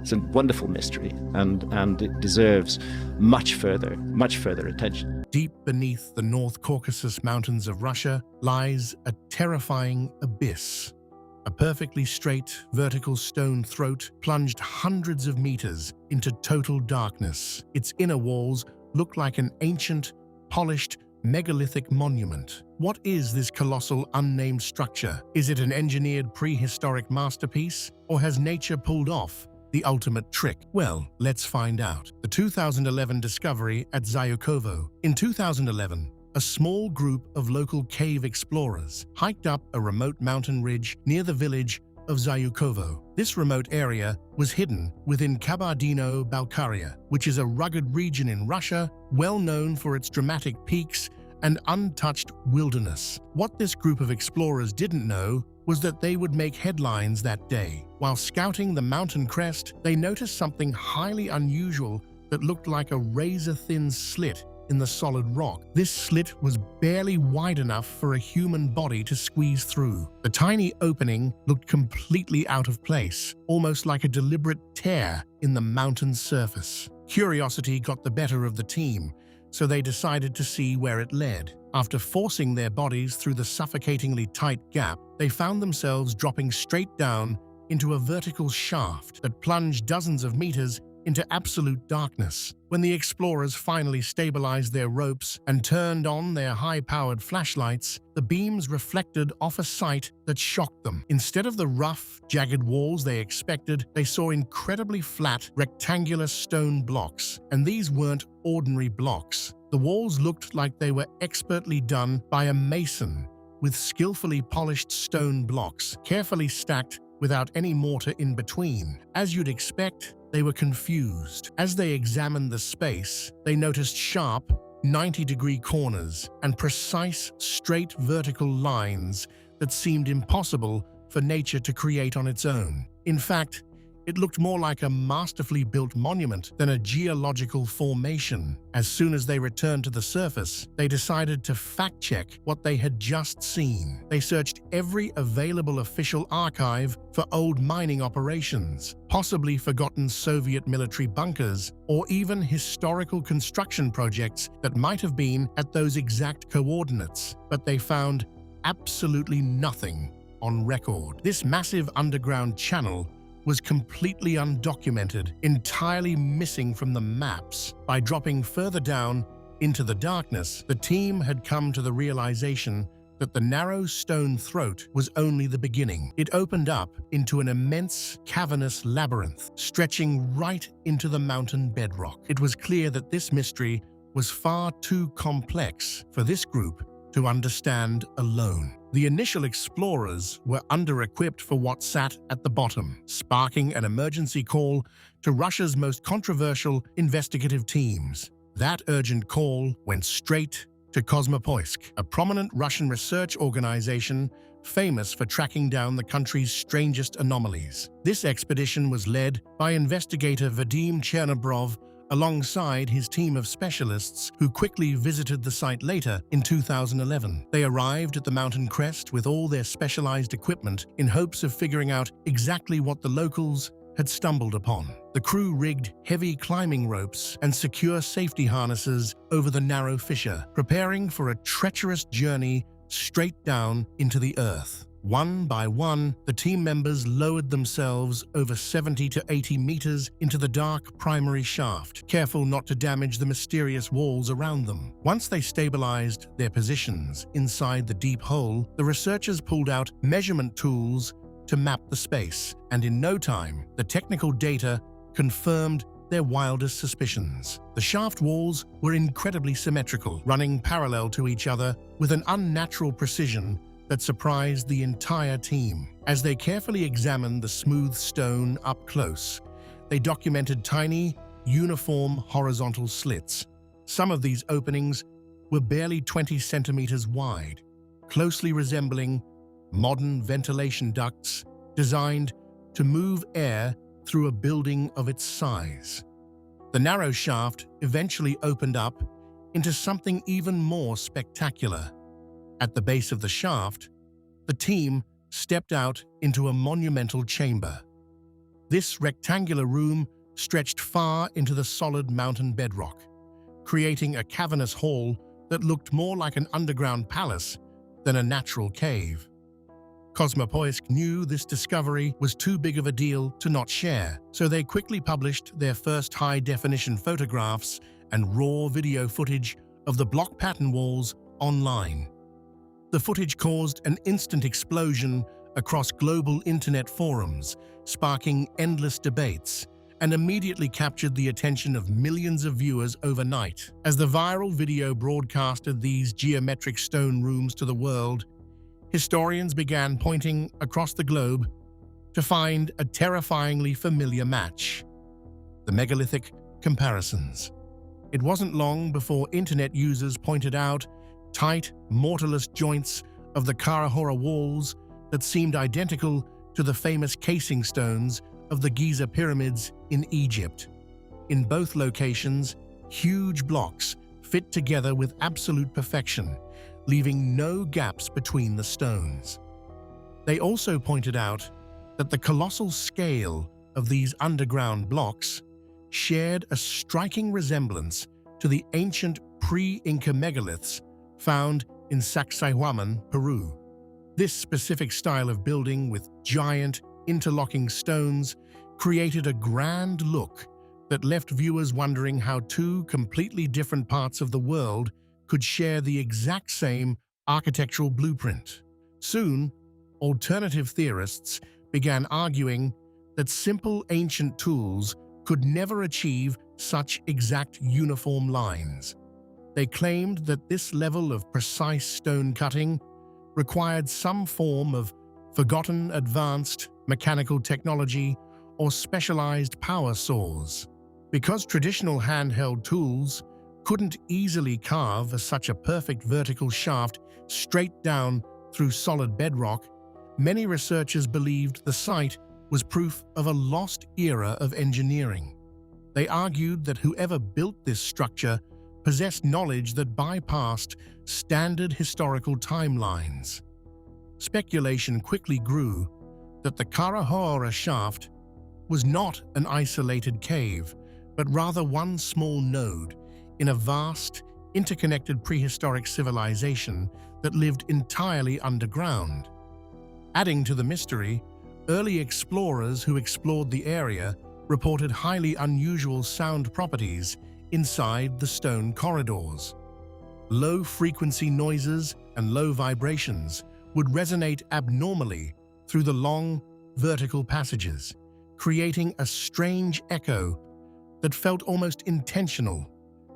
It's a wonderful mystery, and it deserves much further attention. Deep beneath the North Caucasus mountains of Russia lies a terrifying abyss. A perfectly straight, vertical stone throat plunged hundreds of meters into total darkness. Its inner walls look like an ancient, polished, megalithic monument. What is this colossal, unnamed structure? Is it an engineered prehistoric masterpiece, or has nature pulled off the ultimate trick? Well, let's find out. The 2011 discovery at Zukovo. In 2011, a small group of local cave explorers hiked up a remote mountain ridge near the village of Zukovo. This remote area was hidden within Kabardino-Balkaria, which is a rugged region in Russia well known for its dramatic peaks and untouched wilderness. What this group of explorers didn't know was that they would make headlines that day. While scouting the mountain crest, they noticed something highly unusual that looked like a razor-thin slit in the solid rock. This slit was barely wide enough for a human body to squeeze through. The tiny opening looked completely out of place, almost like a deliberate tear in the mountain's surface. Curiosity got the better of the team, so they decided to see where it led. After forcing their bodies through the suffocatingly tight gap, they found themselves dropping straight down into a vertical shaft that plunged dozens of meters into absolute darkness. When the explorers finally stabilized their ropes and turned on their high-powered flashlights, the beams reflected off a sight that shocked them. Instead of the rough, jagged walls they expected, they saw incredibly flat, rectangular stone blocks. And these weren't ordinary blocks. The walls looked like they were expertly done by a mason, with skillfully polished stone blocks, carefully stacked without any mortar in between. As you'd expect, they were confused. As they examined the space, they noticed sharp, 90-degree corners and precise, straight vertical lines that seemed impossible for nature to create on its own. In fact, it looked more like a masterfully built monument than a geological formation. As soon as they returned to the surface, they decided to fact-check what they had just seen. They searched every available official archive for old mining operations, possibly forgotten Soviet military bunkers, or even historical construction projects that might have been at those exact coordinates. But they found absolutely nothing on record. This massive underground channel was completely undocumented, entirely missing from the maps. By dropping further down into the darkness, the team had come to the realization that the narrow stone throat was only the beginning. It opened up into an immense, cavernous labyrinth, stretching right into the mountain bedrock. It was clear that this mystery was far too complex for this group to understand alone. The initial explorers were under-equipped for what sat at the bottom, sparking an emergency call to Russia's most controversial investigative teams. That urgent call went straight to Kosmopoisk, a prominent Russian research organization famous for tracking down the country's strangest anomalies. This expedition was led by investigator Vadim Chernobrov alongside his team of specialists who quickly visited the site later in 2011. They arrived at the mountain crest with all their specialized equipment in hopes of figuring out exactly what the locals had stumbled upon. The crew rigged heavy climbing ropes and secure safety harnesses over the narrow fissure, preparing for a treacherous journey straight down into the earth. One by one, the team members lowered themselves over 70 to 80 meters into the dark primary shaft, careful not to damage the mysterious walls around them. Once they stabilized their positions inside the deep hole, the researchers pulled out measurement tools to map the space, and in no time, the technical data confirmed their wildest suspicions. The shaft walls were incredibly symmetrical, running parallel to each other with an unnatural precision that surprised the entire team. As they carefully examined the smooth stone up close, they documented tiny, uniform horizontal slits. Some of these openings were barely 20 centimeters wide, closely resembling modern ventilation ducts designed to move air through a building of its size. The narrow shaft eventually opened up into something even more spectacular. At the base of the shaft, the team stepped out into a monumental chamber. This rectangular room stretched far into the solid mountain bedrock, creating a cavernous hall that looked more like an underground palace than a natural cave. Cosmopoisk knew this discovery was too big of a deal to not share, so they quickly published their first high-definition photographs and raw video footage of the block pattern walls online. The footage caused an instant explosion across global internet forums, sparking endless debates, and immediately captured the attention of millions of viewers overnight. As the viral video broadcasted these geometric stone rooms to the world, historians began pointing across the globe to find a terrifyingly familiar match: the megalithic comparisons. It wasn't long before internet users pointed out tight, mortarless joints of the Khara-Hora walls that seemed identical to the famous casing stones of the Giza pyramids in Egypt. In both locations, huge blocks fit together with absolute perfection, leaving no gaps between the stones. They also pointed out that the colossal scale of these underground blocks shared a striking resemblance to the ancient pre-Inca megaliths found in Sacsayhuaman, Peru. This specific style of building with giant, interlocking stones created a grand look that left viewers wondering how two completely different parts of the world could share the exact same architectural blueprint. Soon, alternative theorists began arguing that simple ancient tools could never achieve such exact uniform lines. They claimed that this level of precise stone cutting required some form of forgotten advanced mechanical technology or specialized power saws. Because traditional handheld tools couldn't easily carve such a perfect vertical shaft straight down through solid bedrock, many researchers believed the site was proof of a lost era of engineering. They argued that whoever built this structure possessed knowledge that bypassed standard historical timelines. Speculation quickly grew that the Khara-Hora shaft was not an isolated cave, but rather one small node in a vast, interconnected prehistoric civilization that lived entirely underground. Adding to the mystery, early explorers who explored the area reported highly unusual sound properties inside the stone corridors. Low-frequency noises and low vibrations would resonate abnormally through the long, vertical passages, creating a strange echo that felt almost intentional,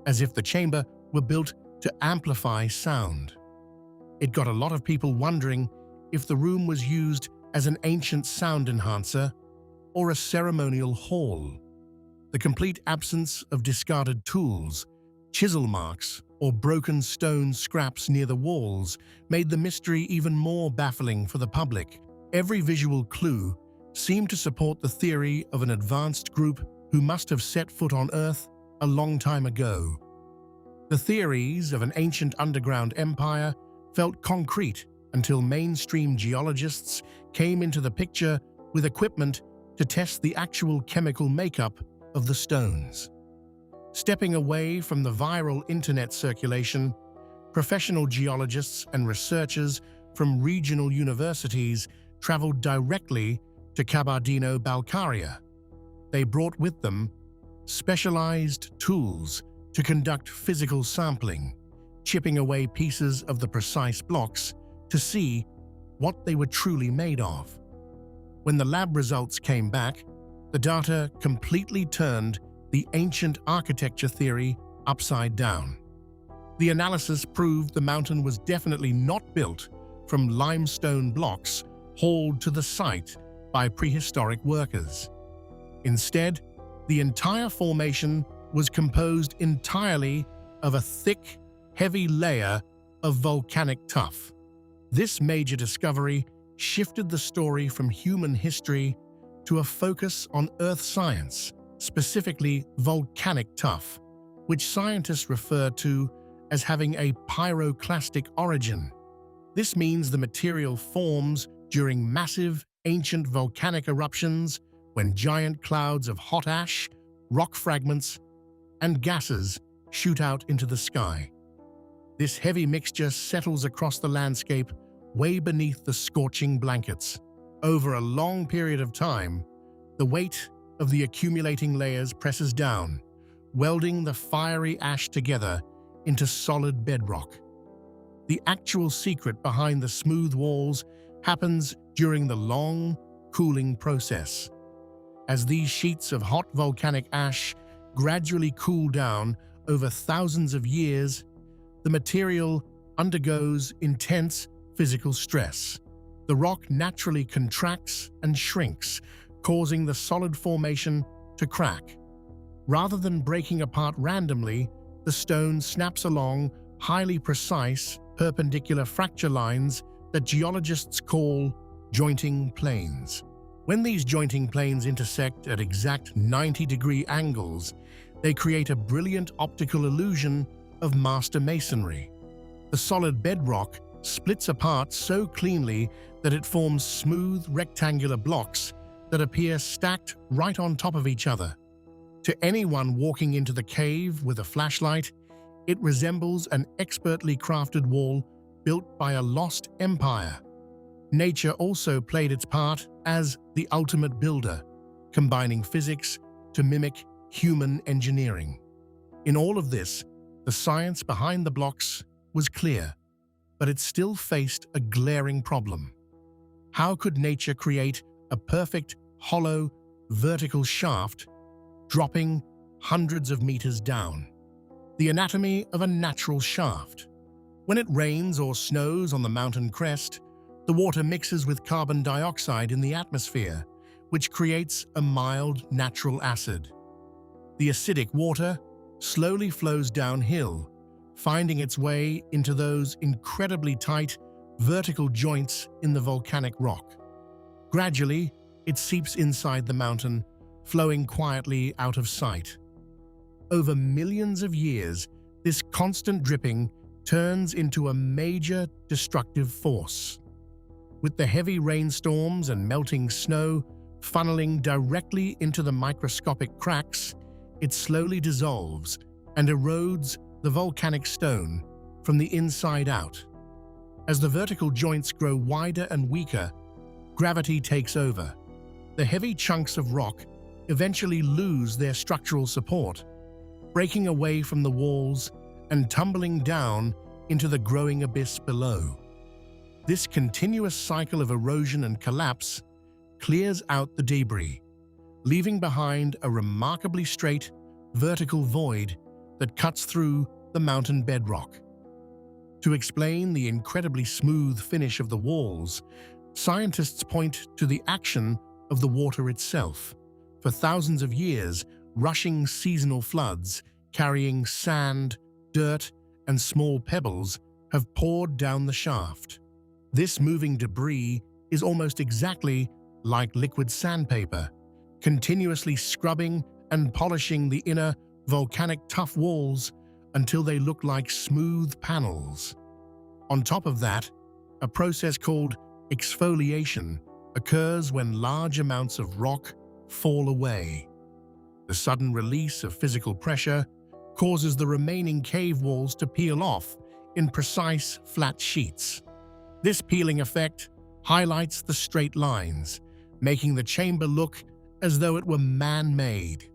as if the chamber were built to amplify sound. It got a lot of people wondering if the room was used as an ancient sound enhancer or a ceremonial hall. The complete absence of discarded tools, chisel marks, or broken stone scraps near the walls made the mystery even more baffling for the public. Every visual clue seemed to support the theory of an advanced group who must have set foot on Earth a long time ago. The theories of an ancient underground empire felt concrete until mainstream geologists came into the picture with equipment to test the actual chemical makeup of the stones. Stepping away from the viral internet circulation, professional geologists and researchers from regional universities traveled directly to Kabardino-Balkaria. They brought with them specialized tools to conduct physical sampling, chipping away pieces of the precise blocks to see what they were truly made of. When the lab results came back, the data completely turned the ancient architecture theory upside down. The analysis proved the mountain was definitely not built from limestone blocks hauled to the site by prehistoric workers. Instead, the entire formation was composed entirely of a thick, heavy layer of volcanic tuff. This major discovery shifted the story from human history to a focus on Earth science, specifically volcanic tuff, which scientists refer to as having a pyroclastic origin. This means the material forms during massive, ancient volcanic eruptions when giant clouds of hot ash, rock fragments, and gases shoot out into the sky. This heavy mixture settles across the landscape way beneath the scorching blankets. Over a long period of time, the weight of the accumulating layers presses down, welding the fiery ash together into solid bedrock. The actual secret behind the smooth walls happens during the long, cooling process. As these sheets of hot volcanic ash gradually cool down over thousands of years, the material undergoes intense physical stress. The rock naturally contracts and shrinks, causing the solid formation to crack. Rather than breaking apart randomly, the stone snaps along highly precise, perpendicular fracture lines that geologists call jointing planes. When these jointing planes intersect at exact 90-degree angles, they create a brilliant optical illusion of master masonry. The solid bedrock splits apart so cleanly that it forms smooth, rectangular blocks that appear stacked right on top of each other. To anyone walking into the cave with a flashlight, it resembles an expertly crafted wall built by a lost empire. Nature also played its part as the ultimate builder, combining physics to mimic human engineering. In all of this, the science behind the blocks was clear, but it still faced a glaring problem. How could nature create a perfect, hollow, vertical shaft dropping hundreds of meters down? The anatomy of a natural shaft. When it rains or snows on the mountain crest, the water mixes with carbon dioxide in the atmosphere, which creates a mild natural acid. The acidic water slowly flows downhill, finding its way into those incredibly tight, vertical joints in the volcanic rock. Gradually, it seeps inside the mountain, flowing quietly out of sight. Over millions of years, this constant dripping turns into a major destructive force. With the heavy rainstorms and melting snow funneling directly into the microscopic cracks, it slowly dissolves and erodes the volcanic stone from the inside out. As the vertical joints grow wider and weaker, gravity takes over. The heavy chunks of rock eventually lose their structural support, breaking away from the walls and tumbling down into the growing abyss below. This continuous cycle of erosion and collapse clears out the debris, leaving behind a remarkably straight, vertical void that cuts through the mountain bedrock. To explain the incredibly smooth finish of the walls, scientists point to the action of the water itself. For thousands of years, rushing seasonal floods carrying sand, dirt, and small pebbles have poured down the shaft. This moving debris is almost exactly like liquid sandpaper, continuously scrubbing and polishing the inner, volcanic tough walls until they look like smooth panels. On top of that, a process called exfoliation occurs when large amounts of rock fall away. The sudden release of physical pressure causes the remaining cave walls to peel off in precise, flat sheets. This peeling effect highlights the straight lines, making the chamber look as though it were man-made.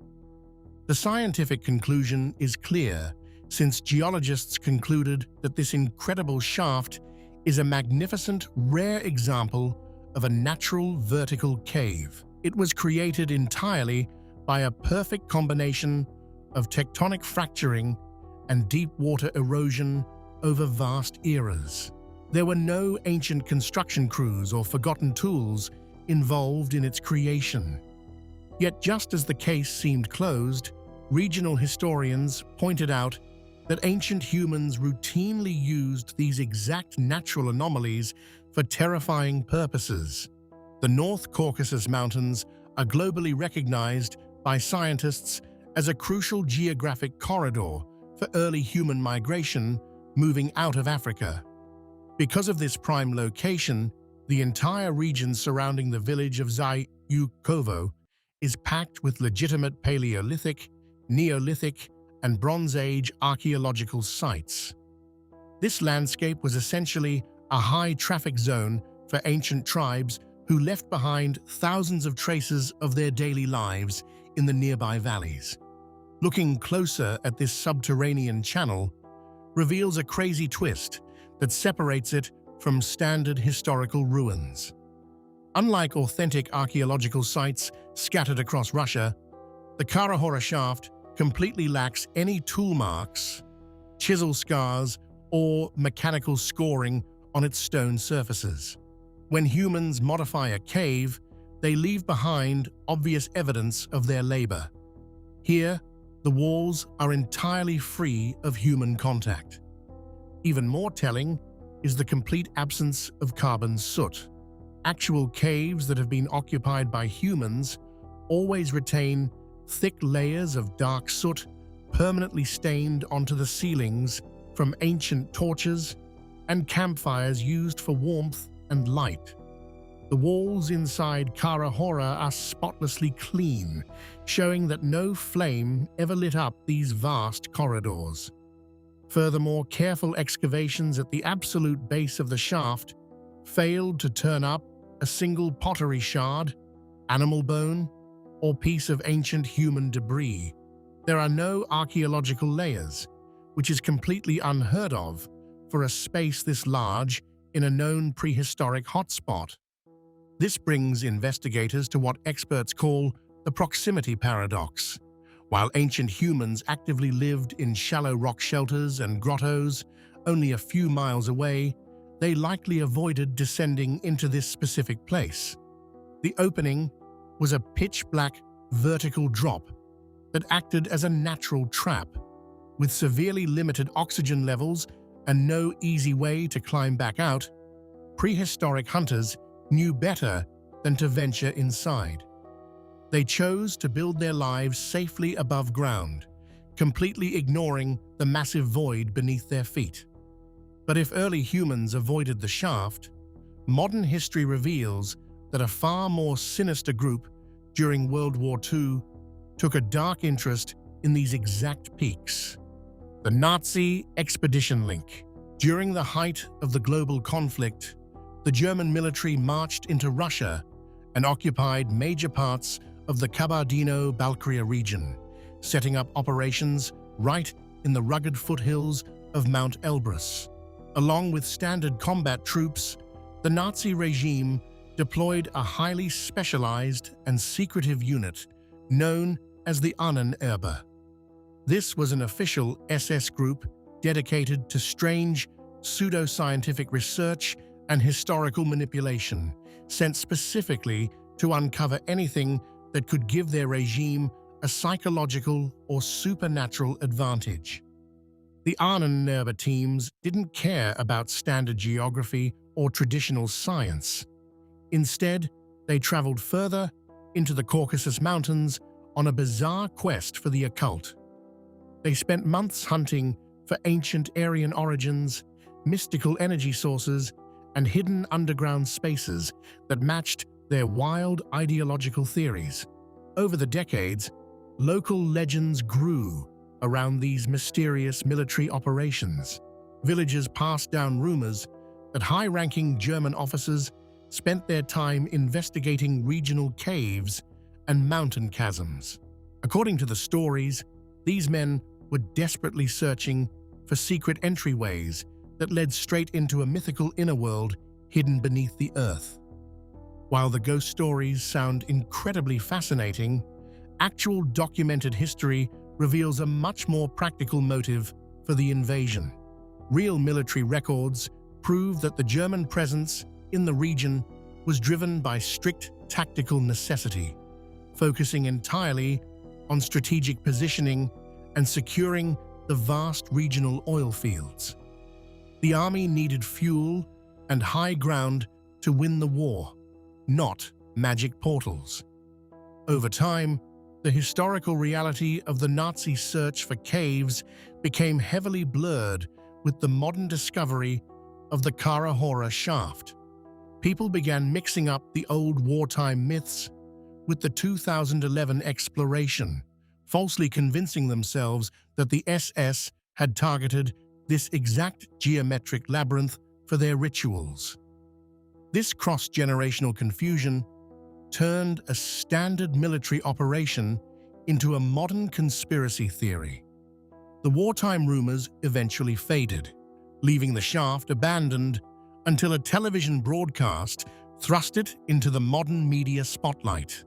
The scientific conclusion is clear, since geologists concluded that this incredible shaft is a magnificent, rare example of a natural vertical cave. It was created entirely by a perfect combination of tectonic fracturing and deep water erosion over vast eras. There were no ancient construction crews or forgotten tools involved in its creation. Yet just as the case seemed closed, regional historians pointed out that ancient humans routinely used these exact natural anomalies for terrifying purposes. The North Caucasus Mountains are globally recognized by scientists as a crucial geographic corridor for early human migration moving out of Africa. Because of this prime location, the entire region surrounding the village of Zukovo is packed with legitimate Paleolithic, Neolithic, and Bronze Age archaeological sites. This landscape was essentially a high-traffic zone for ancient tribes who left behind thousands of traces of their daily lives in the nearby valleys. Looking closer at this subterranean channel reveals a crazy twist that separates it from standard historical ruins. Unlike authentic archaeological sites scattered across Russia, the Khara-Hora shaft completely lacks any tool marks, chisel scars, or mechanical scoring on its stone surfaces. When humans modify a cave, they leave behind obvious evidence of their labor. Here, the walls are entirely free of human contact. Even more telling is the complete absence of carbon soot. Actual caves that have been occupied by humans always retain thick layers of dark soot permanently stained onto the ceilings from ancient torches and campfires used for warmth and light. The walls inside Khara-Hora are spotlessly clean, showing that no flame ever lit up these vast corridors. Furthermore, careful excavations at the absolute base of the shaft failed to turn up a single pottery shard, animal bone, or piece of ancient human debris. There are no archaeological layers, which is completely unheard of for a space this large in a known prehistoric hotspot. This brings investigators to what experts call the proximity paradox. While ancient humans actively lived in shallow rock shelters and grottos only a few miles away, they likely avoided descending into this specific place. The opening was a pitch-black vertical drop that acted as a natural trap. With severely limited oxygen levels and no easy way to climb back out, prehistoric hunters knew better than to venture inside. They chose to build their lives safely above ground, completely ignoring the massive void beneath their feet. But if early humans avoided the shaft, modern history reveals that a far more sinister group during World War II took a dark interest in these exact peaks. The Nazi Expedition Link. During the height of the global conflict, the German military marched into Russia and occupied major parts of the Kabardino-Balkaria region, setting up operations right in the rugged foothills of Mount Elbrus. Along with standard combat troops, the Nazi regime deployed a highly specialized and secretive unit known as the unnamed. This was an official SS group dedicated to strange, pseudoscientific research and historical manipulation, sent specifically to uncover anything that could give their regime a psychological or supernatural advantage. The unnamed teams didn't care about standard geography or traditional science. Instead, they traveled further into the Caucasus Mountains on a bizarre quest for the occult. They spent months hunting for ancient Aryan origins, mystical energy sources, and hidden underground spaces that matched their wild ideological theories. Over the decades, local legends grew around these mysterious military operations. Villagers passed down rumors that high-ranking German officers spent their time investigating regional caves and mountain chasms. According to the stories, these men were desperately searching for secret entryways that led straight into a mythical inner world hidden beneath the earth. While the ghost stories sound incredibly fascinating, actual documented history reveals a much more practical motive for the invasion. Real military records prove that the German presence in the region was driven by strict tactical necessity, focusing entirely on strategic positioning and securing the vast regional oil fields. The army needed fuel and high ground to win the war, not magic portals. Over time, the historical reality of the Nazi search for caves became heavily blurred with the modern discovery of the Khara-Hora shaft. People began mixing up the old wartime myths with the 2011 exploration, falsely convincing themselves that the SS had targeted this exact geometric labyrinth for their rituals. This cross-generational confusion turned a standard military operation into a modern conspiracy theory. The wartime rumors eventually faded, leaving the shaft abandoned until a television broadcast thrust it into the modern media spotlight.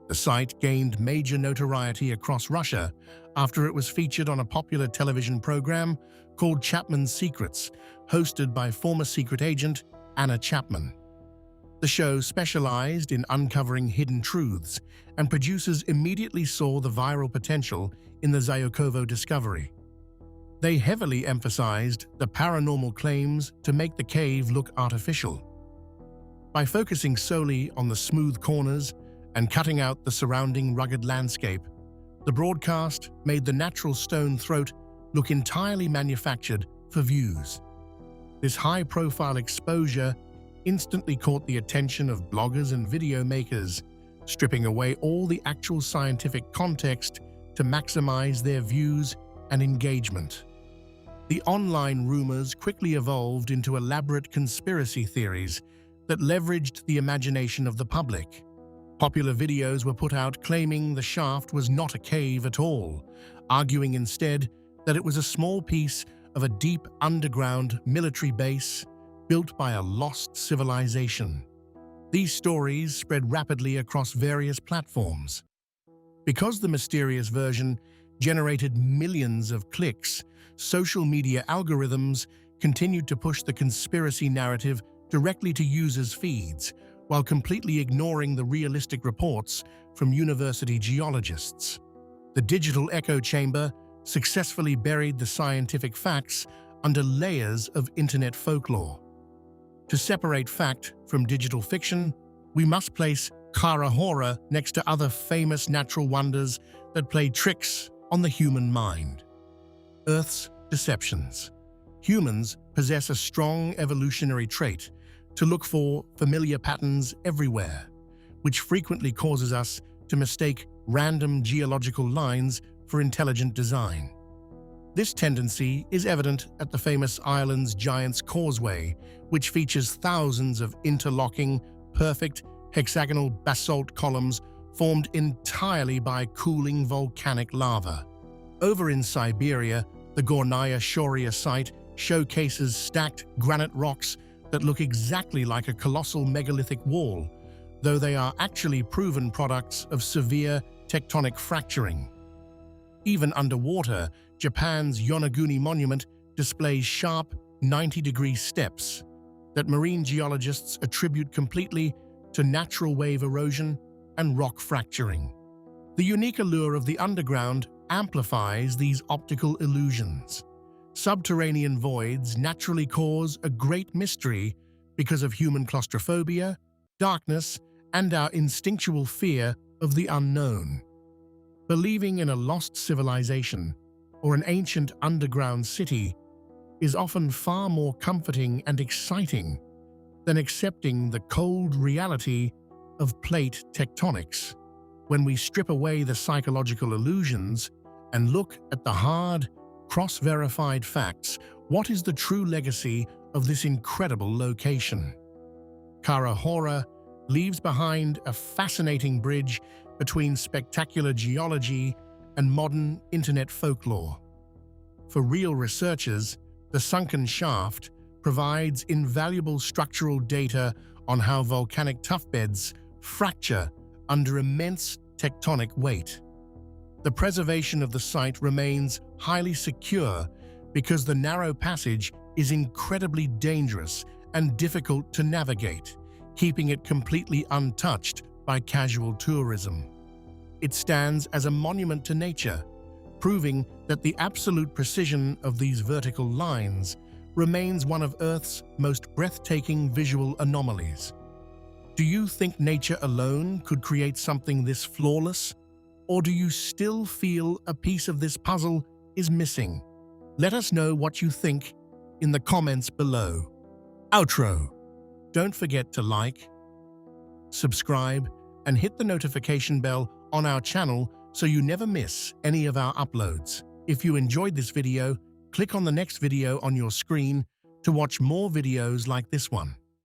The site gained major notoriety across Russia after it was featured on a popular television program called Chapman's Secrets, hosted by former secret agent Anna Chapman. The show specialized in uncovering hidden truths, and producers immediately saw the viral potential in the Zukovo discovery. They heavily emphasized the paranormal claims to make the cave look artificial. By focusing solely on the smooth corners and cutting out the surrounding rugged landscape, the broadcast made the natural stone throat look entirely manufactured for views. This high-profile exposure instantly caught the attention of bloggers and video makers, stripping away all the actual scientific context to maximize their views and engagement. The online rumors quickly evolved into elaborate conspiracy theories that leveraged the imagination of the public. Popular videos were put out claiming the shaft was not a cave at all, arguing instead that it was a small piece of a deep underground military base built by a lost civilization. These stories spread rapidly across various platforms. Because the mysterious version generated millions of clicks, social media algorithms continued to push the conspiracy narrative directly to users' feeds, while completely ignoring the realistic reports from university geologists. The digital echo chamber successfully buried the scientific facts under layers of internet folklore. To separate fact from digital fiction, we must place Khara-Hora next to other famous natural wonders that play tricks on the human mind. Earth's deceptions. Humans possess a strong evolutionary trait to look for familiar patterns everywhere, which frequently causes us to mistake random geological lines for intelligent design. This tendency is evident at the famous island's Giant's Causeway, which features thousands of interlocking, perfect, hexagonal basalt columns formed entirely by cooling volcanic lava. Over in Siberia, the Gornaya Shoria site showcases stacked granite rocks that look exactly like a colossal megalithic wall, though they are actually proven products of severe tectonic fracturing. Even underwater, Japan's Yonaguni Monument displays sharp 90-degree steps that marine geologists attribute completely to natural wave erosion and rock fracturing. The unique allure of the underground amplifies these optical illusions. Subterranean voids naturally cause a great mystery because of human claustrophobia, darkness, and our instinctual fear of the unknown. Believing in a lost civilization or an ancient underground city is often far more comforting and exciting than accepting the cold reality of plate tectonics. When we strip away the psychological illusions and look at the hard, cross-verified facts, what is the true legacy of this incredible location? Khara-Hora leaves behind a fascinating bridge between spectacular geology and modern internet folklore. For real researchers, the sunken shaft provides invaluable structural data on how volcanic tuffbeds fracture under immense tectonic weight. The preservation of the site remains highly secure because the narrow passage is incredibly dangerous and difficult to navigate, keeping it completely untouched by casual tourism. It stands as a monument to nature, proving that the absolute precision of these vertical lines remains one of Earth's most breathtaking visual anomalies. Do you think nature alone could create something this flawless? Or do you still feel a piece of this puzzle is missing? Let us know what you think in the comments below. Outro. Don't forget to like, subscribe, and hit the notification bell on our channel so you never miss any of our uploads. If you enjoyed this video, click on the next video on your screen to watch more videos like this one.